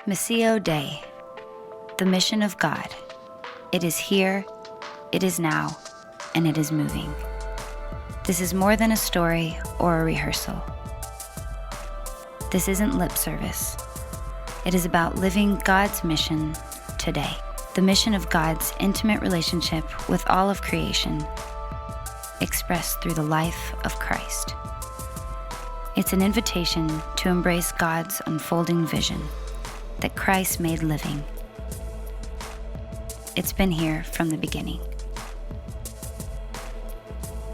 Missio Dei, the mission of God. It is here, it is now, and it is moving. This is more than a story or a rehearsal. This isn't lip service. It is about living God's mission today, the mission of God's intimate relationship with all of creation, expressed through the life of Christ. It's an invitation to embrace God's unfolding vision that Christ made living. It's been here from the beginning.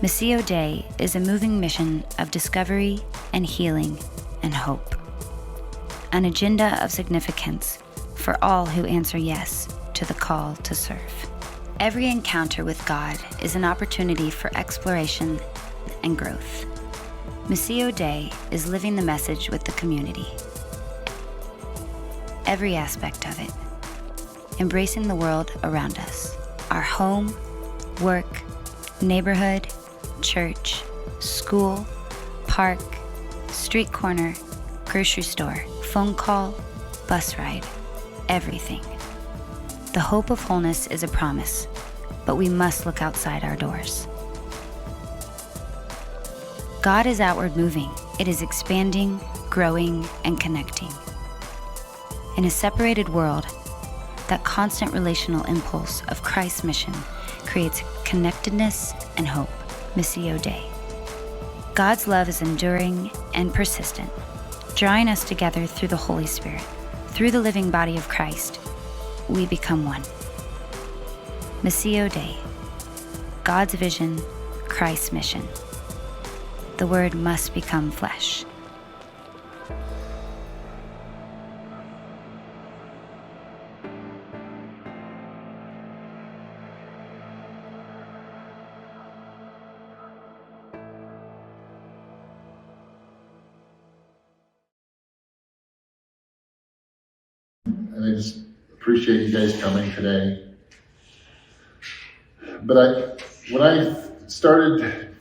Missio Dei is a moving mission of discovery and healing and hope, an agenda of significance for all who answer yes to the call to serve. Every encounter with God is an opportunity for exploration and growth. Missio Dei is living the message with the community. Every aspect of it, embracing the world around us, our home, work, neighborhood, church, school, park, street corner, grocery store, phone call, bus ride, everything. The hope of wholeness is a promise, but we must look outside our doors. God is outward moving. It is expanding, growing, and connecting. In a separated world, that constant relational impulse of Christ's mission creates connectedness and hope. Missio Dei. God's love is enduring and persistent, drawing us together through the Holy Spirit. Through the living body of Christ, we become one. Missio Dei. God's vision, Christ's mission. The Word must become flesh. And I just appreciate you guys coming today. But when I started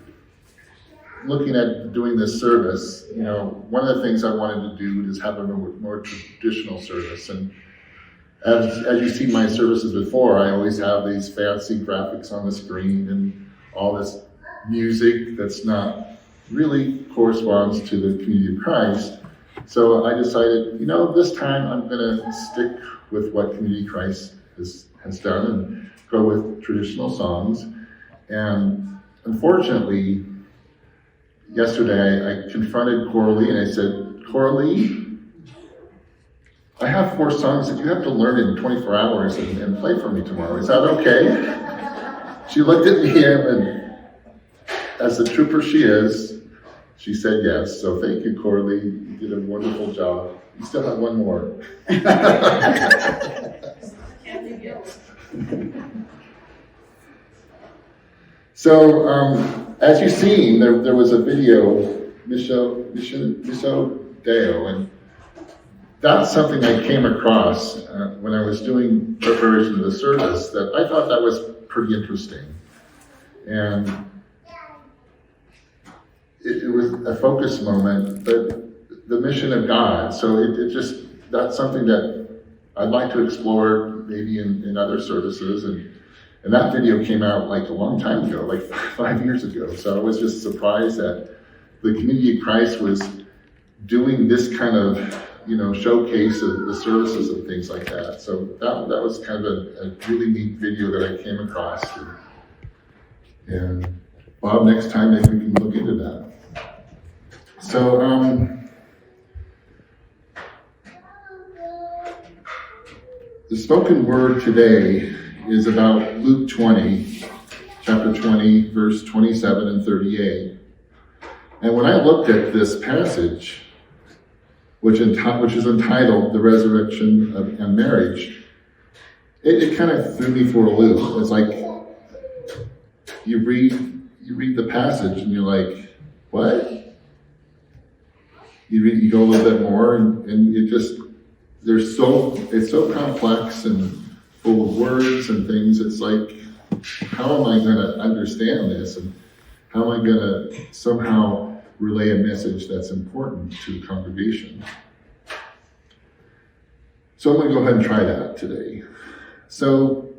looking at doing this service, one of the things I wanted to do is have a more traditional service. And as you've seen my services before, I always have these fancy graphics on the screen and all this music that's not really corresponds to the community of Christ. So I decided, this time I'm going to stick with what Community Christ has done and go with traditional songs. And unfortunately, yesterday I confronted Coralie and I said, Coralie, I have 4 songs that you have to learn in 24 hours and play for me tomorrow. Is that okay? She looked at me and as the trooper she is, she said yes. So thank you, Coralie. You did a wonderful job. You still have one more. So as you've seen, there was a video, Missio Dei, and that's something I came across when I was doing preparation of the service that I thought that was pretty interesting. And it was a focus moment, but the mission of God. So that's something that I'd like to explore maybe in other services. And that video came out like a long time ago, like 5 years ago. So I was just surprised that the Community of Christ was doing this kind of, showcase of the services and things like that. So that was kind of a really neat video that I came across. And Bob, next time maybe we can look into that. So, the spoken word today is about Luke 20, chapter 20, verse 27 and 38. And when I looked at this passage, which is entitled The Resurrection and Marriage, it kind of threw me for a loop. It's like you read the passage and you're like, what? You go a little bit more and it's so complex and full of words and things. It's like, how am I going to understand this? And how am I going to somehow relay a message that's important to the congregation? So I'm going to go ahead and try that today. So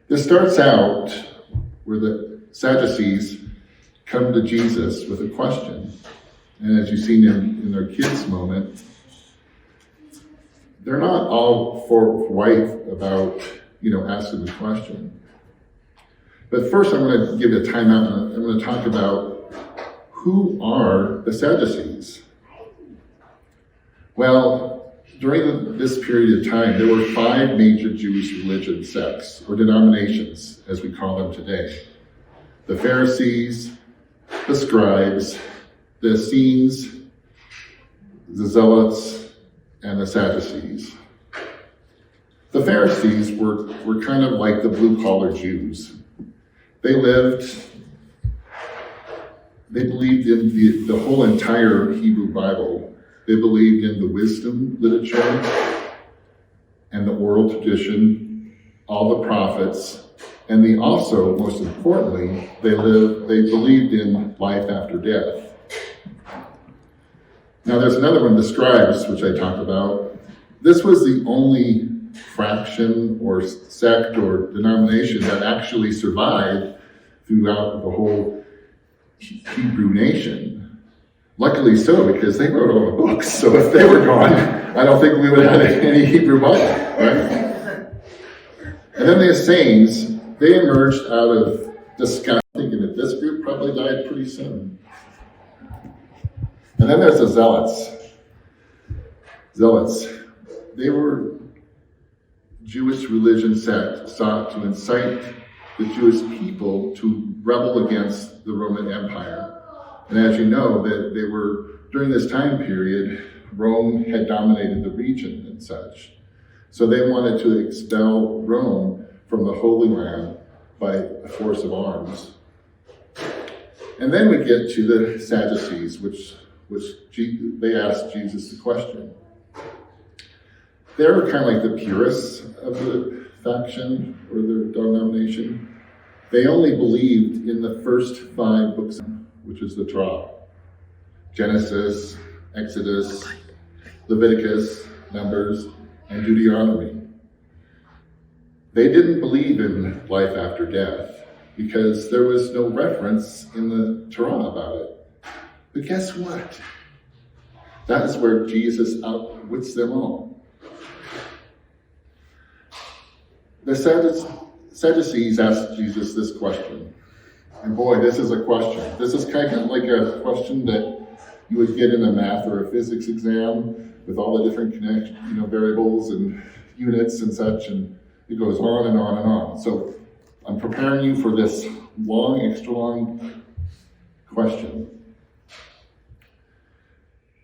this starts out where the Sadducees come to Jesus with a question. And as you've seen in their kids' moment, they're not all forthright about, asking the question. But first I'm going to give a timeout and I'm going to talk about who are the Sadducees. Well, during this period of time, there were 5 major Jewish religion sects, or denominations, as we call them today. The Pharisees, the Scribes, the Essenes, the Zealots, and the Sadducees. The Pharisees were kind of like the blue-collar Jews. They believed in the whole entire Hebrew Bible. They believed in the wisdom literature and the oral tradition, all the prophets, and they also, most importantly, they believed in life after death. Now there's another one, the Scribes, which I talked about. This was the only fraction or sect or denomination that actually survived throughout the whole Hebrew nation. Luckily so, because they wrote all the books. So if they were gone, I don't think we would have had any Hebrew Bible, right? And then the Essenes, they emerged out of disgust, thinking that this group probably died pretty soon. And then there's the Zealots. They were Jewish religion sect sought to incite the Jewish people to rebel against the Roman Empire. And as you know, that they were, during this time period, Rome had dominated the region and such. So they wanted to expel Rome from the Holy Land by a force of arms. And then we get to the Sadducees, which they asked Jesus the question. They were kind of like the purists of the faction or the denomination. They only believed in the first 5 books, which is the Torah: Genesis, Exodus, Leviticus, Numbers, and Deuteronomy. They didn't believe in life after death because there was no reference in the Torah about it. But guess what? That is where Jesus outwits them all. The Sadducees asked Jesus this question. And boy, this is a question. This is kind of like a question that you would get in a math or a physics exam with all the different variables and units and such, and it goes on and on and on. So I'm preparing you for this extra long question.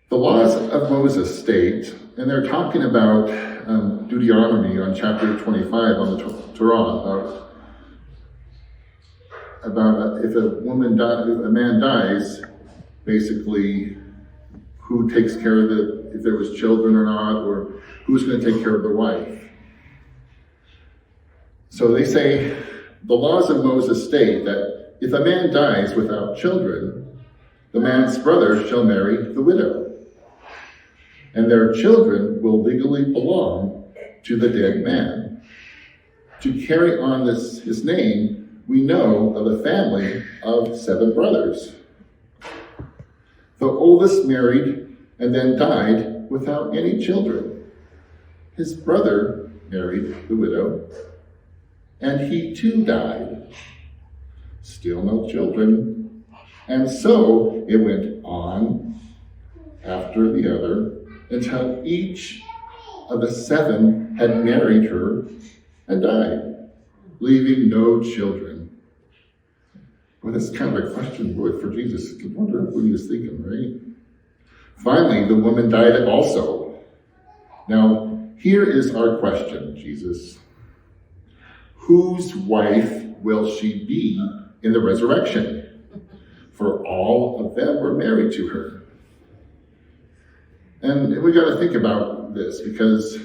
The laws of Moses state, and they're talking about Deuteronomy on chapter 25 on the Torah, about if a man dies, basically who takes care of if there was children or not, or who's going to take care of the wife. So they say the laws of Moses state that if a man dies without children, the man's brother shall marry the widow, and their children will legally belong to the dead man. To carry on his name, we know of a family of 7 brothers. The oldest married and then died without any children. His brother married the widow, and he too died. Still no children. And so it went on after the other until each of the 7 had married her and died, leaving no children. Well, that's kind of a question for Jesus. I wonder what he was thinking, right? Finally, the woman died also. Now, here is our question, Jesus. Whose wife will she be in the resurrection? For all of them were married to her. And we got to think about this because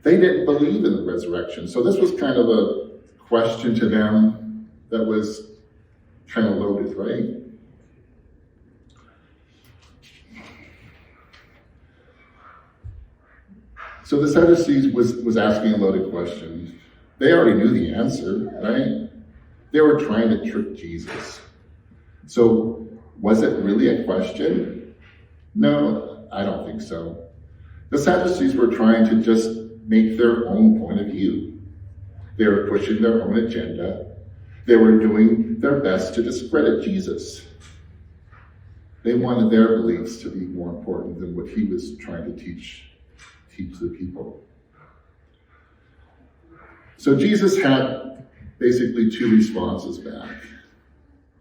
they didn't believe in the resurrection. So this was kind of a question to them that was kind of loaded, right? So the Sadducees was asking a loaded question. They already knew the answer, right? They were trying to trick Jesus. So was it really a question? No, I don't think so. The Sadducees were trying to just make their own point of view. They were pushing their own agenda. They were doing their best to discredit Jesus. They wanted their beliefs to be more important than what he was trying to teach the people. So Jesus had basically two responses back.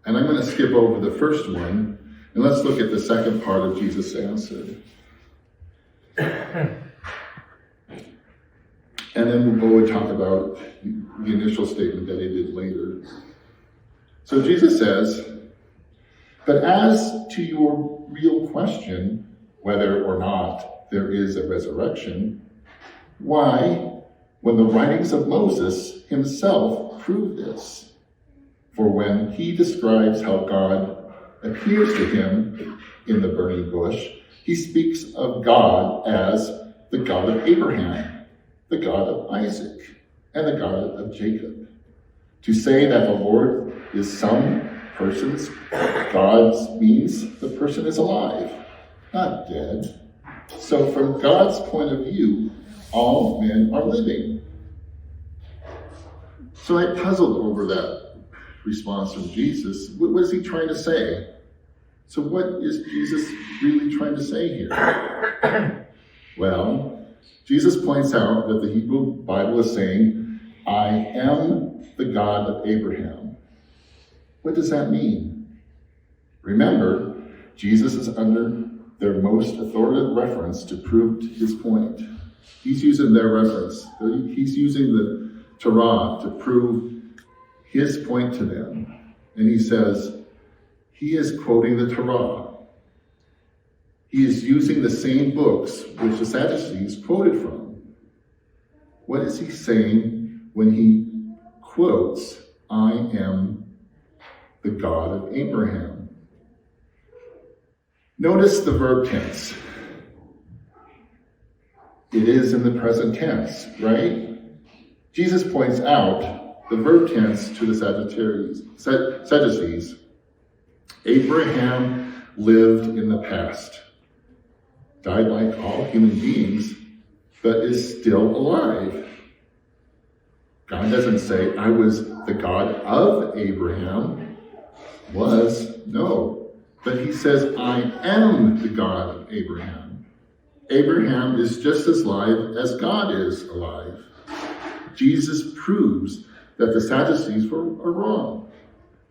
And I'm going to skip over the first one, and let's look at the second part of Jesus' answer. And then we'll go and talk about the initial statement that he did later. So Jesus says, "But as to your real question, whether or not there is a resurrection, why, when the writings of Moses himself prove this? For when he describes how God appears to him in the burning bush, he speaks of God as the God of Abraham, the God of Isaac, and the God of Jacob. To say that the Lord is some person's God means the person is alive, not dead. So from God's point of view, all men are living." So I puzzled over that response from Jesus. What is he trying to say? So what is Jesus really trying to say here? Well, Jesus points out that the Hebrew Bible is saying, "I am the God of Abraham." What does that mean? Remember, Jesus is under their most authoritative reference to prove his point. He's using their reference. He's using the Torah to prove his point to them. And he says, he is quoting the Torah. He is using the same books which the Sadducees quoted from. What is he saying when he quotes, "I am the God of Abraham"? Notice the verb tense. It is in the present tense, right? Jesus points out the verb tense to the Sadducees. Abraham lived in the past, died like all human beings, but is still alive. God doesn't say, "I was the God of Abraham." No. But he says, "I am the God of Abraham." Abraham is just as alive as God is alive. Jesus proves that the Sadducees are wrong.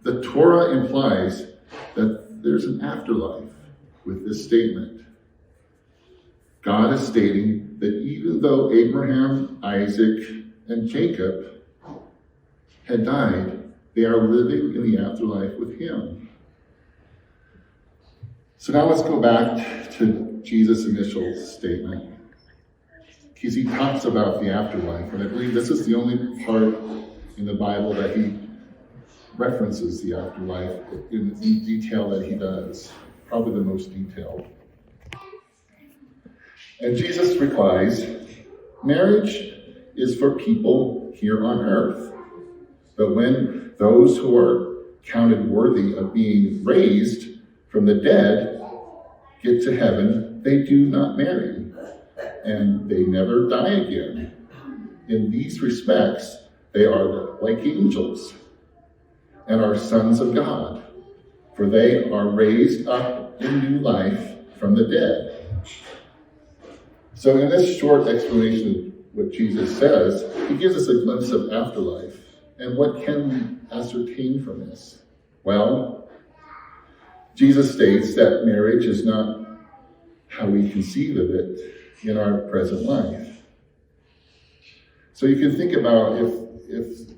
The Torah implies that there's an afterlife with this statement. God is stating that even though Abraham, Isaac, and Jacob had died, they are living in the afterlife with him. So now let's go back to Jesus' initial statement, because he talks about the afterlife, and I believe this is the only part in the Bible that he references the afterlife in detail that he does, probably the most detailed. And Jesus replies, "Marriage is for people here on earth, but when those who are counted worthy of being raised from the dead get to heaven, they do not marry, and they never die again. In these respects, they are like angels and are sons of God, for they are raised up in new life from the dead." So in this short explanation of what Jesus says, he gives us a glimpse of afterlife. And what can we ascertain from this? Well, Jesus states that marriage is not how we conceive of it in our present life. So you can think about if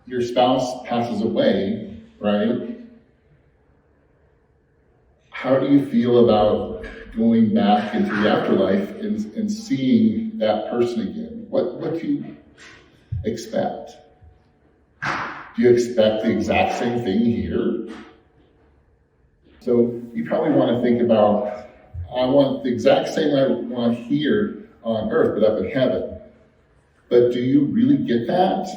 your spouse passes away, right? How do you feel about going back into the afterlife and seeing that person again? What do you expect? Do you expect the exact same thing here? So you probably want to think about, I want the exact same I want here, on earth, but up in heaven. But do you really get that?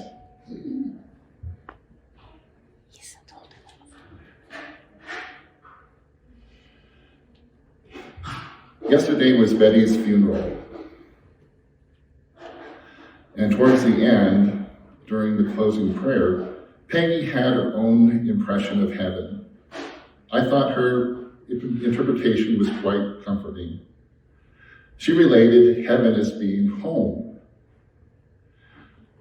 Yesterday was Betty's funeral. And towards the end, during the closing prayer, Peggy had her own impression of heaven. I thought her interpretation was quite comforting. She related heaven as being home.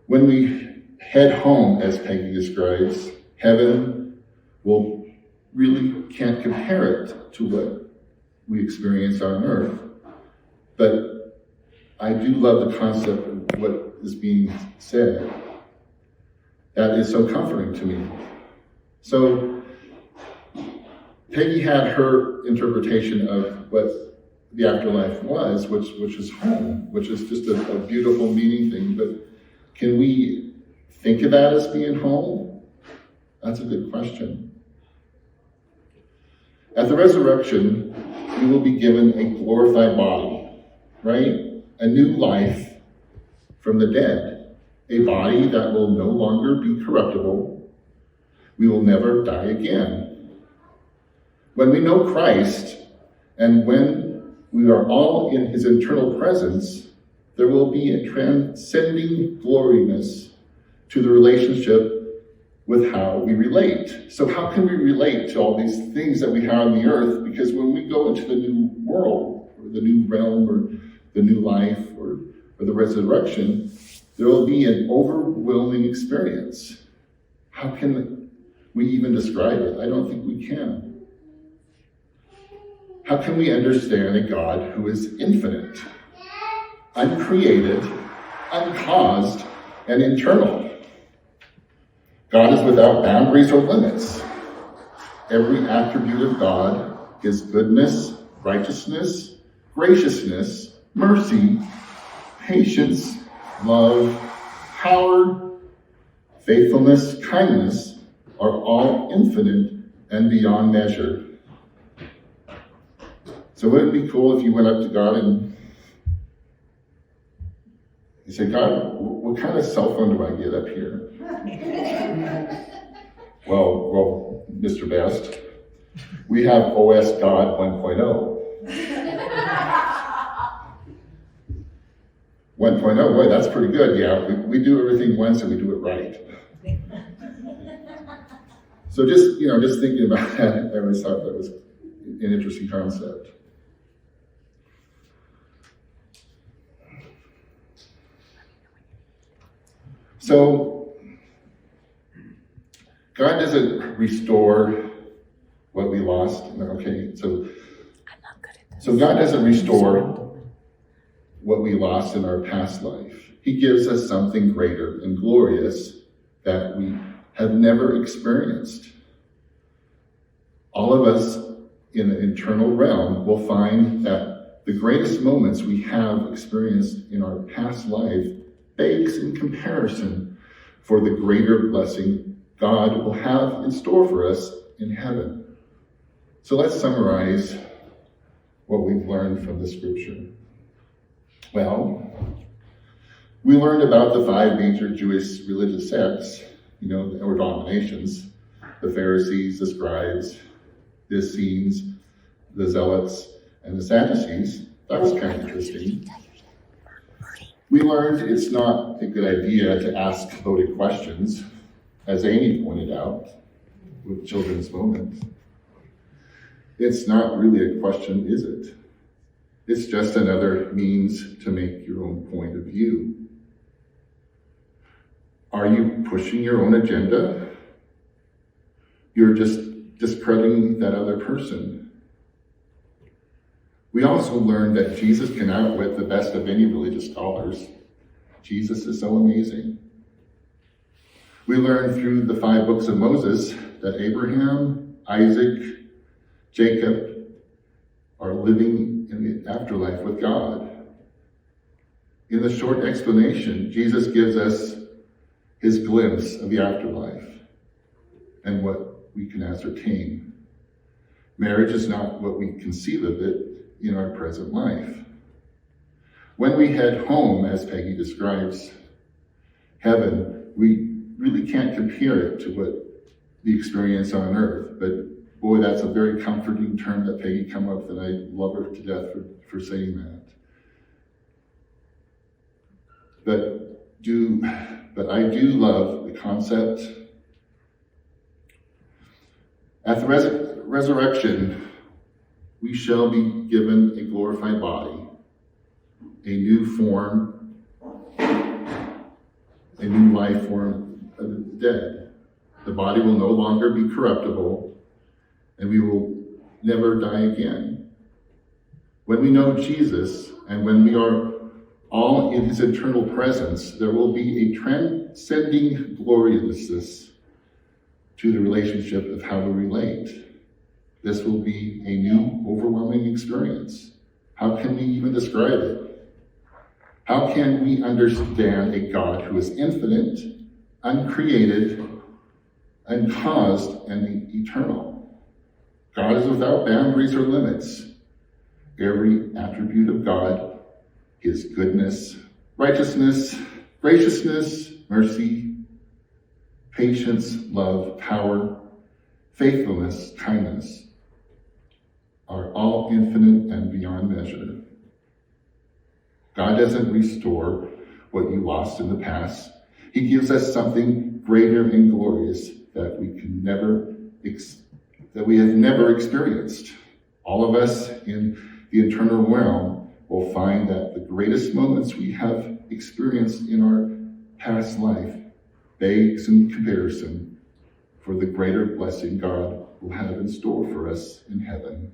When we head home, as Peggy describes, heaven really can't compare it to what we experience on earth. But I do love the concept of what is being said. That is so comforting to me. So Peggy had her interpretation of what the afterlife was, which is home, which is just a beautiful meaning thing. But can we think of that as being home? That's a good question. At the resurrection, we will be given a glorified body, right? A new life from the dead, a body that will no longer be corruptible. We will never die again. When we know Christ, and when we are all in his eternal presence, there will be a transcending gloriness to the relationship with how we relate. So how can we relate to all these things that we have on the earth? Because when we go into the new world, or the new realm, or the new life, or the resurrection, there will be an overwhelming experience. How can we even describe it? I don't think we can. How can we understand a God who is infinite, uncreated, uncaused, and eternal? God is without boundaries or limits. Every attribute of God is goodness, righteousness, graciousness, mercy, patience, love, power, faithfulness, kindness are all infinite and beyond measure. So wouldn't it be cool if you went up to God and you said, God, what kind of cell phone do I get up here? Well, Mr. Best, we have OS God 1.0. 1.0, boy, that's pretty good. Yeah, we do everything once and we do it right. So just thinking about that, I always thought that was an interesting concept. So God doesn't restore what we lost. Okay, so God doesn't restore what we lost in our past life. He gives us something greater and glorious that we have never experienced. All of us in the eternal realm will find that the greatest moments we have experienced in our past life begs in comparison for the greater blessing God will have in store for us in heaven. So let's summarize what we've learned from the scripture. Well, we learned about the 5 major Jewish religious sects, or denominations: the Pharisees, the scribes, the Essenes, the Zealots, and the Sadducees. That was kind of interesting. We learned it's not a good idea to ask loaded questions, as Amy pointed out with Children's Moment. It's not really a question, is it? It's just another means to make your own point of view. Are you pushing your own agenda? You're just discrediting that other person. We also learned that Jesus can outwit the best of any religious scholars. Jesus is so amazing. We learned through the 5 books of Moses that Abraham, Isaac, Jacob are living in the afterlife with God. In the short explanation, Jesus gives us his glimpse of the afterlife and what we can ascertain. Marriage is not what we conceive of it in our present life. When we head home, as Peggy describes heaven, we really can't compare it to what the experience on earth. But boy, that's a very comforting term that Peggy came up with, and I love her to death for saying that. But I do love the concept. At the resurrection, we shall be given a glorified body, a new form, a new life form of the dead. The body will no longer be corruptible, and we will never die again. When we know Jesus, and when we are all in his eternal presence, there will be a transcending gloriousness to the relationship of how we relate. This will be a new, overwhelming experience. How can we even describe it? How can we understand a God who is infinite, uncreated, uncaused, and eternal? God is without boundaries or limits. Every attribute of God, his goodness, righteousness, graciousness, mercy, patience, love, power, faithfulness, kindness, are all infinite and beyond measure. God doesn't restore what you lost in the past. He gives us something greater and glorious that we have never experienced. All of us in the eternal realm will find that the greatest moments we have experienced in our past life begs in comparison for the greater blessing God will have in store for us in heaven.